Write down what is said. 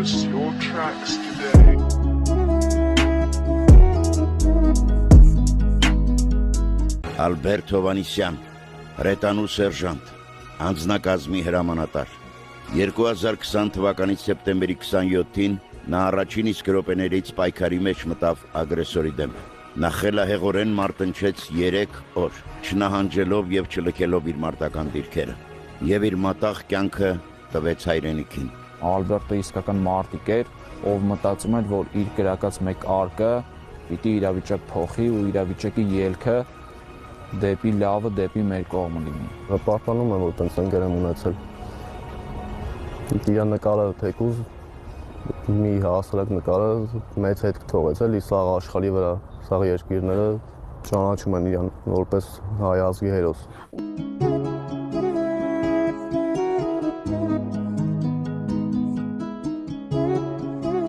purchase your tracks today. Ալբերտ Հովանիսյան, հրետանու սերժանտ, անձնակազմի հրամանատար։ 2020 թվականի սեպտեմբերի 27-ին նա առաջին իսկ րոպեներից պայքարի մեջ մտավ ագրեսորի դեմ։ Նա խելահեղորեն մարտնչեց 3 օր, չնահանջելով և չլքելով իր մարտական դիրքերը, և իր մատաղ կյանքը տվեց հայրենիքին։ Ալբերտը իսկական մարտիկ էր, ով մտածում էր, որ իր կրակած մեկ արկը պիտի իրավիճակ փոխի ու իրավիճակի ելքը դեպի լավը, դեպի մեր կողմը լինի։ Պարտանում եմ, որ տենց ընկեր եմ ունեցել։ Իր նկարը թեկուզ մի հասարակ նկարը մեծ հետք թողեց էլի սաղ աշխարհի վրա, սաղ երկիրները ճանաչում են իրան որպես հայ ազգի հերոս։